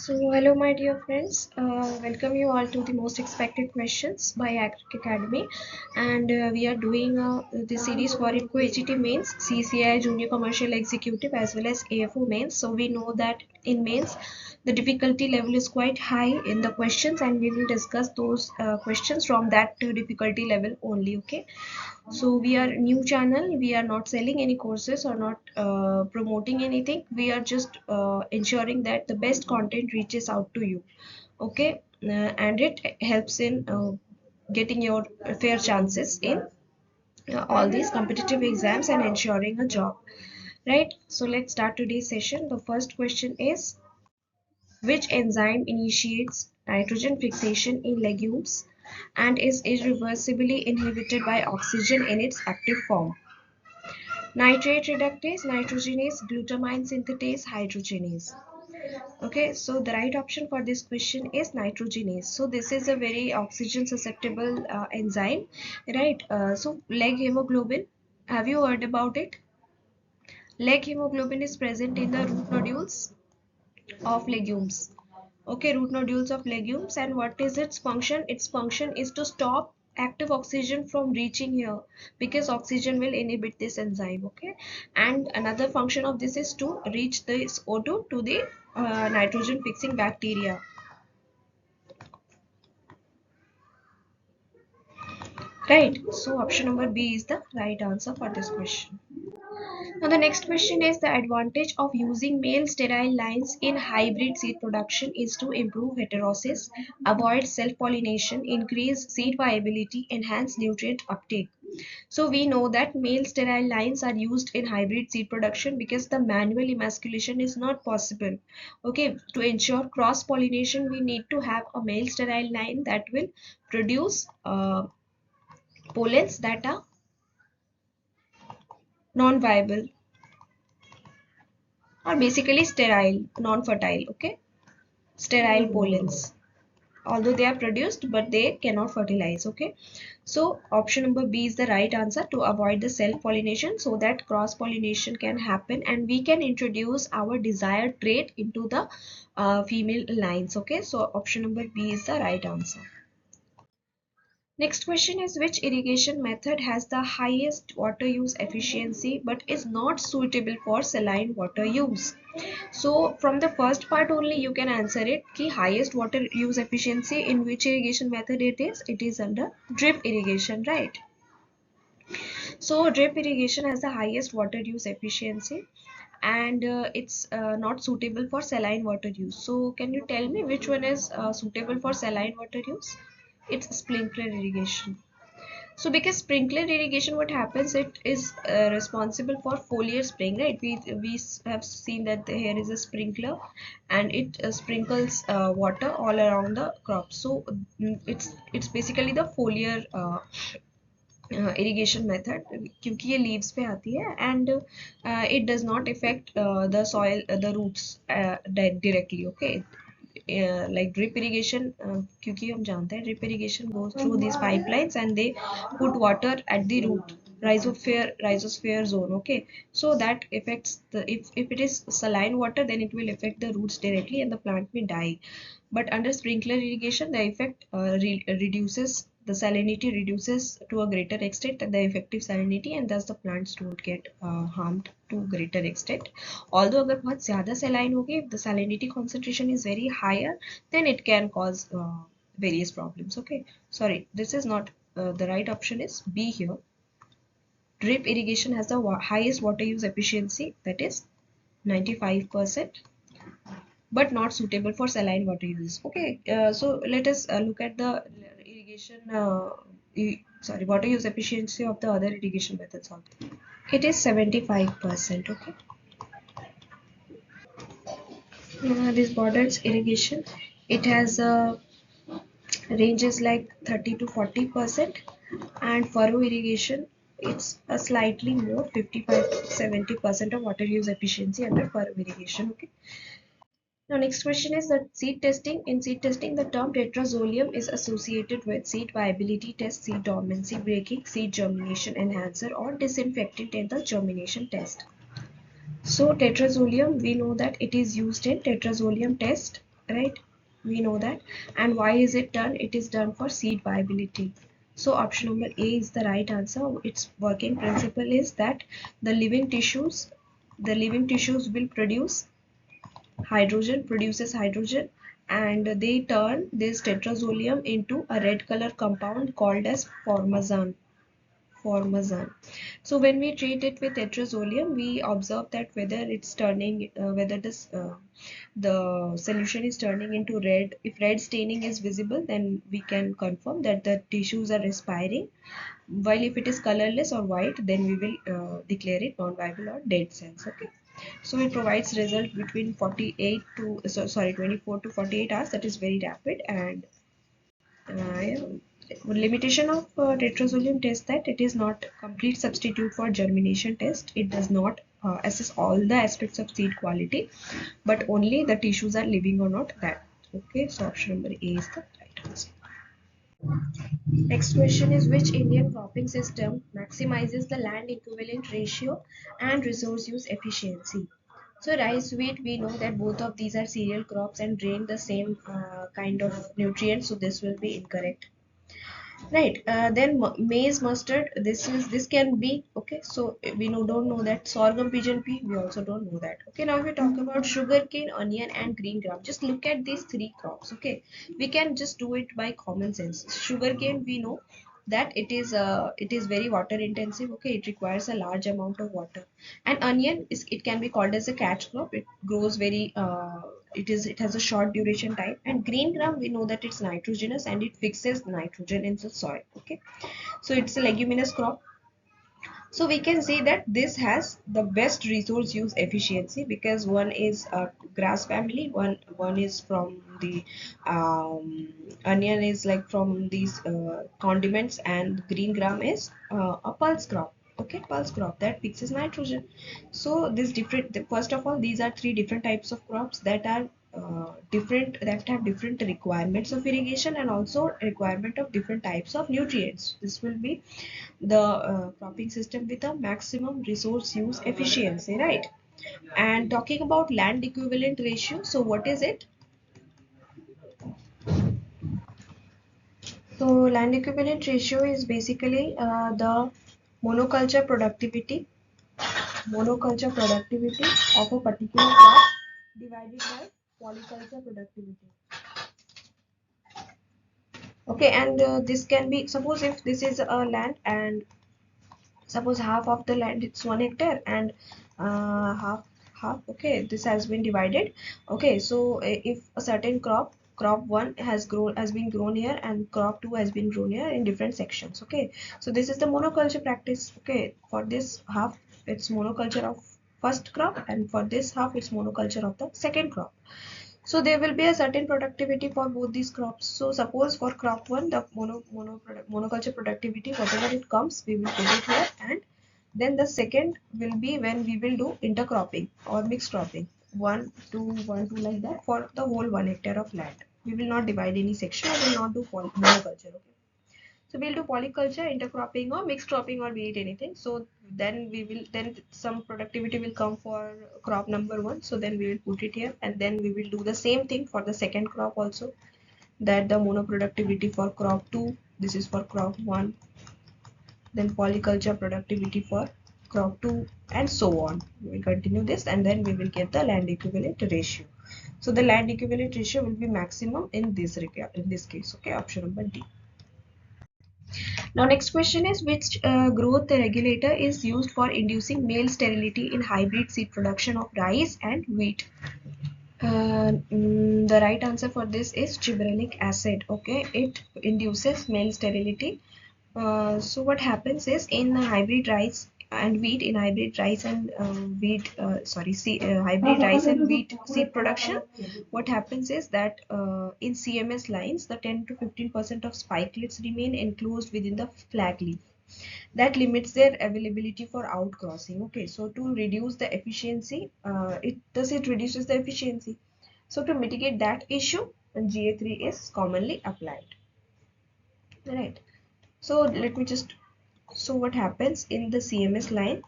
So, hello, my dear friends. Welcome you all to the most expected questions by Agrick Academy, and we are doing the series for IFFCO AGT Mains, CCI Junior Commercial Executive, as well as AFO Mains. So, we know that in mains, the difficulty level is quite high in the questions, and we will discuss those questions from that difficulty level only. Okay. So we are new channel, we are not selling any courses or not promoting anything. We are just ensuring that the best content reaches out to you. Okay. And it helps in getting your fair chances in all these competitive exams and ensuring a job, right? So let's start today's session. The first question is, which enzyme initiates nitrogen fixation in legumes and is irreversibly inhibited by oxygen in its active form? Nitrate reductase, nitrogenase, glutamine synthetase, hydrogenase. Okay, so the right option for this question is nitrogenase. So this is a very oxygen susceptible enzyme, right? So leg hemoglobin, have you heard about it? Leg hemoglobin is present in the root nodules of legumes. Okay, root nodules of legumes, and what is its function? Its function is to stop active oxygen from reaching here, because oxygen will inhibit this enzyme. Okay, and another function of this is to reach this O2 to the nitrogen fixing bacteria. Right, so option number B is the right answer for this question. Now the next question is, the advantage of using male sterile lines in hybrid seed production is to improve heterosis, avoid self-pollination, increase seed viability, enhance nutrient uptake. So we know that male sterile lines are used in hybrid seed production because the manual emasculation is not possible. Okay, to ensure cross-pollination, we need to have a male sterile line that will produce pollens that are non-viable or basically sterile, non-fertile. Okay, sterile pollens, although they are produced but they cannot fertilize. Okay, so option number B is the right answer, to avoid the self pollination so that cross pollination can happen and we can introduce our desired trait into the female lines. Okay, so option number B is the right answer. Next question is, which irrigation method has the highest water use efficiency but is not suitable for saline water use? So from the first part only you can answer it, ki highest water use efficiency in which irrigation method it is? It is under drip irrigation, right? So drip irrigation has the highest water use efficiency, and it's not suitable for saline water use. So can you tell me which one is suitable for saline water use? It's sprinkler irrigation. So because sprinkler irrigation, what happens, it is responsible for foliar spraying, right? We have seen that here is a sprinkler and it sprinkles water all around the crop. So it's basically the foliar irrigation method, क्योंकि ये leaves पे आती है, and it does not affect the soil, the roots directly. Okay, like drip irrigation, क्योंकि हम जानते हैं drip irrigation goes through these pipelines and they put water at the root rhizosphere zone. Okay, so that affects the, if it is saline water, then it will affect the roots directly and the plant may die. But under sprinkler irrigation, the effect reduces, the salinity reduces to a greater extent than the effective salinity, and thus the plants don't get harmed to greater extent. Although अगर बहुत ज़्यादा saline होगी, if the salinity concentration is very higher, then it can cause various problems. Okay, sorry, this is not the right option is B here. Drip irrigation has the highest water use efficiency, that is 95%, but not suitable for saline water use. Okay, so let us look at the irrigation water use efficiency of the other irrigation methods also. It is 75%. Okay, this borders irrigation, it has ranges like 30 to 40%, and furrow irrigation, it's a slightly more, 55 to 70% of water use efficiency under furrow irrigation. Okay, now next question is that seed testing. In seed testing, the term tetrazolium is associated with seed viability test, seed dormancy breaking, seed germination enhancer, or disinfectant in the germination test. So tetrazolium, we know that it is used in tetrazolium test right? We know that. And why is it done? It is done for seed viability. So option number A is the right answer. Its working principle is that the living tissues will produces hydrogen, and they turn this tetrazoleum into a red color compound called as formazan. So when we treat it with tetrazoleum, we observe that whether it's turning, whether the solution is turning into red. If red staining is visible, then we can confirm that the tissues are respiring. While if it is colorless or white, then we will declare it non-viable or dead cells. Okay. So it provides result between 24 to 48 hours. That is very rapid. And yeah. Limitation of tetrazoleum test that it is not complete substitute for germination test. It does not assess all the aspects of seed quality, but only the tissues are living or not, that. Okay, so option number A is the right answer. Next question is, which Indian cropping system maximizes the land equivalent ratio and resource use efficiency? So rice, wheat, we know that both of these are cereal crops and drain the same kind of nutrients, so this will be incorrect. Right. Then maize, mustard. This can be okay. So we don't know that. Sorghum, pigeon pea. We also don't know that. Okay. Now we talk about sugarcane, onion, and green gram. Just look at these three crops. Okay. We can just do it by common sense. Sugarcane, we know that it is very water intensive. Okay. It requires a large amount of water. And onion is, it can be called as a catch crop. It grows very it has a short duration time. And green gram, we know that it's nitrogenous and it fixes nitrogen in the soil. Okay, so it's a leguminous crop. So we can say that this has the best resource use efficiency, because one is a grass family, one is from the onion is like from these condiments, and green gram is a pulse crop. Okay, pulse crop that fixes nitrogen. So this different, first of all, these are three different types of crops that are different, that have different requirements of irrigation and also requirement of different types of nutrients. This will be the cropping system with a maximum resource use efficiency, right? And talking about land equivalent ratio, so what is it? So land equivalent ratio is basically the monoculture productivity of a particular crop divided by polyculture productivity. Okay, and this can be, suppose if this is a land, and suppose half of the land it's 1 hectare, and half, okay, this has been divided. Okay, so if a certain crop one has been grown here, and crop two has been grown here in different sections. Okay, so this is the monoculture practice. Okay, for this half it's monoculture of first crop, and for this half it's monoculture of the second crop. So there will be a certain productivity for both these crops. So suppose for crop one, the monoculture productivity, whatever it comes, we will put it here, and then the second will be when we will do intercropping or mixed cropping, 1 2 1 2 like that, for the whole 1 hectare of land. We will not divide any section. We will not do monoculture. Okay. So we'll do polyculture, intercropping, or mixed cropping, or be it anything. So then some productivity will come for crop number one. So then we will put it here, and then we will do the same thing for the second crop also. That the mono productivity for crop two, this is for crop one. Then polyculture productivity for crop two, and so on. We will continue this, and then we will get the land equivalent ratio. So the land equivalent ratio will be maximum in this case. Okay, option number D. Now next question is, which growth regulator is used for inducing male sterility in hybrid seed production of rice and wheat? The right answer for this is gibberellic acid. Okay, it induces male sterility. So what happens is, in hybrid rice and wheat, hybrid rice and wheat seed production, what happens is that in CMS lines, the 10 to 15% of spikelets remain enclosed within the flag leaf. That limits their availability for outcrossing. Okay, so to reduce the efficiency, it reduces the efficiency. So to mitigate that issue, GA3 is commonly applied. Right. So what happens in the CMS line,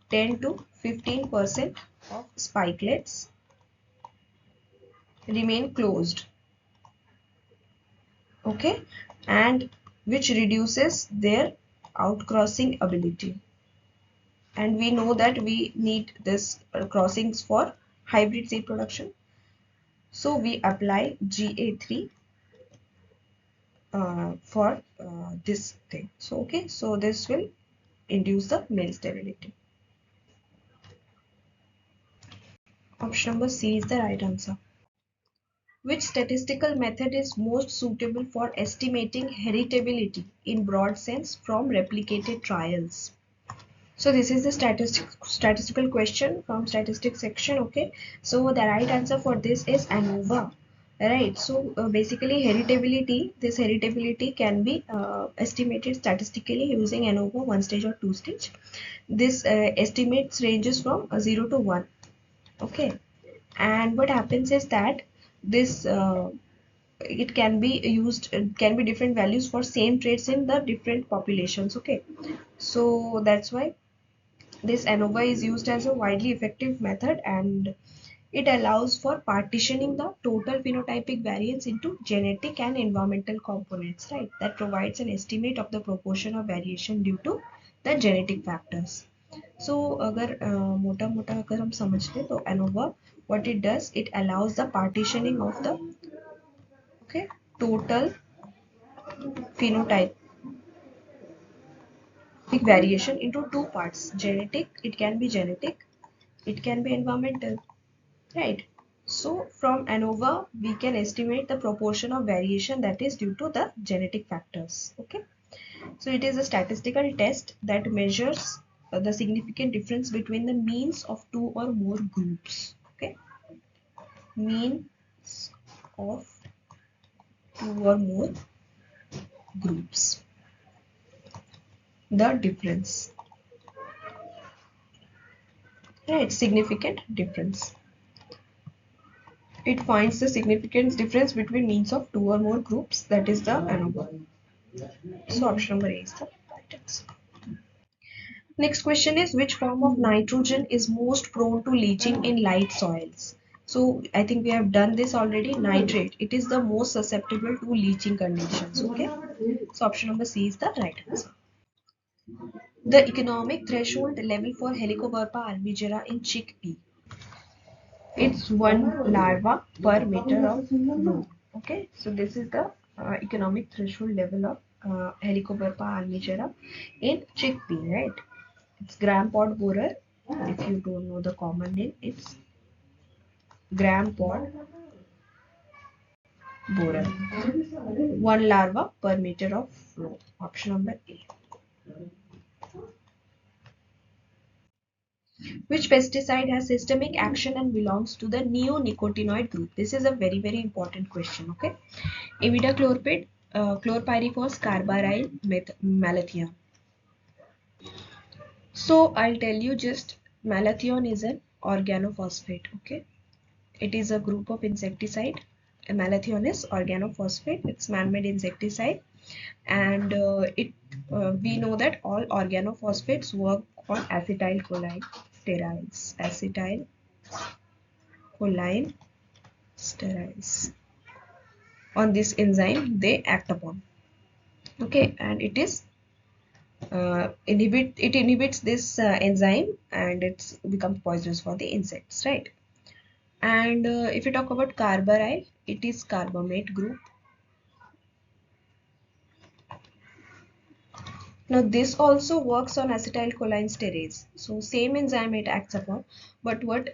10 to 15% of spikelets remain closed, okay, and which reduces their outcrossing ability. And we know that we need this crossings for hybrid seed production. So we apply GA3 for this thing. So okay, so this will induce the male sterility. Option number C is the right answer. Which statistical method is most suitable for estimating heritability in broad sense from replicated trials? So this is the statistical question from statistics section. Okay, so the right answer for this is ANOVA. Right, so basically heritability, this heritability can be estimated statistically using ANOVA 1 stage or 2 stage. This estimates ranges from 0 to 1. Okay, and what happens is that this it can be used, can be different values for same traits in the different populations. Okay, so that's why this ANOVA is used as a widely effective method, and it allows for partitioning the total phenotypic variance into genetic and environmental components, right? That provides an estimate of the proportion of variation due to the genetic factors. So अगर मोटा मोटा अगर हम समझ लें तो ANOVA what it does, it allows the partitioning of the total phenotypic variation into two parts. Genetic, it can be genetic, it can be environmental, right? So from ANOVA we can estimate the proportion of variation that is due to the genetic factors. Okay, so it is a statistical test that measures the significant difference between the means of two or more groups. Okay, means of two or more groups, the difference, right? Significant difference. It finds the significant difference between means of two or more groups, that is the ANOVA. So option number A is the right answer. Next question is, which form of nitrogen is most prone to leaching in light soils? So I think we have done this already. Nitrate, it is the most susceptible to leaching conditions. Okay, so option number C is the right answer. The economic threshold level for Helicoverpa armigera in chickpea. It's 1 larva per meter of row. Okay, so this is the economic threshold level of Helicoverpa armigera in chickpea, right? It's gram pod borer. If you don't know the common name, it's gram pod borer. 1 larva per meter of row. Option number A. Which pesticide has systemic action and belongs to the neonicotinoid group? This is a very important question. Okay, imidacloprid, chlorpyrifos, carbaryl, malathion. So I'll tell you just, malathion is an organophosphate. Okay, it is a group of insecticide. Malathion is organophosphate. It's man-made insecticide, and we know that all organophosphates work on acetylcholine sterols. Acetylcholine sterols. On this enzyme they act upon. Okay, and it is inhibits this enzyme, and it's becomes poisonous for the insects, right? And if you talk about carbaryl, it is carbamate group. Now this also works on acetylcholine sterase. So same enzyme it acts upon, but what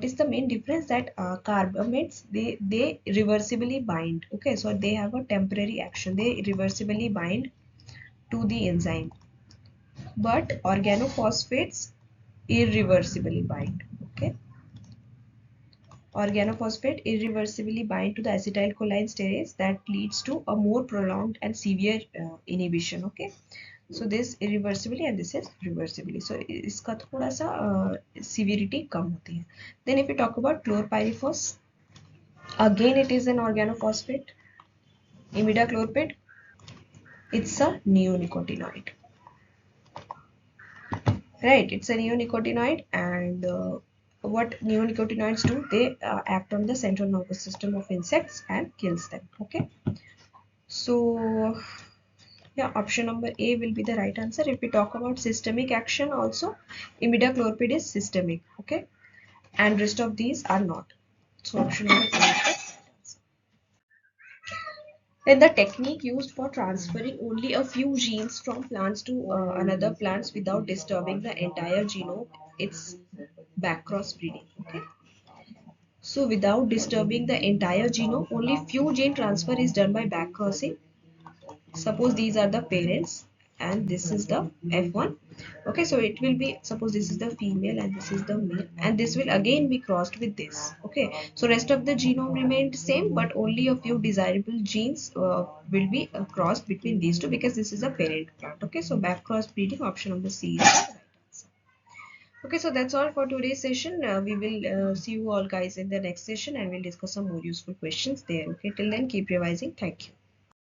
is the main difference? That carbamates, they reversibly bind. Okay, so they have a temporary action. They reversibly bind to the enzyme, but organophosphates irreversibly bind. Okay, organophosphate irreversibly bind to the acetylcholine sterase, that leads to a more prolonged and severe inhibition. Okay, so this irreversibly and this is reversibly, so इसका थोड़ा सा severity कम होती है. Then if we talk about chlorpyrifos, again it is an organophosphate. Imidacloprid, it's a neonicotinoid, right? It's a neonicotinoid, and what neonicotinoids do, they act on the central nervous system of insects and kills them. Okay, so yeah, option number A will be the right answer. If we talk about systemic action also, imidacloprid is systemic, okay, and rest of these are not. So option number A is the right answer. Then the technique used for transferring only a few genes from plants to another plants without disturbing the entire genome, it's backcross breeding. Okay. So without disturbing the entire genome, only few gene transfer is done by backcrossing. Suppose these are the parents and this is the F1. Okay, so it will be, suppose this is the female and this is the male, and this will again be crossed with this. Okay, so rest of the genome remained same, but only a few desirable genes will be crossed between these two, because this is a parent plant. Okay, so back cross breeding, option number C is the right answer. Okay, so that's all for today's session. We will see you all guys in the next session, and we'll discuss some more useful questions there. Okay, till then keep revising. Thank you.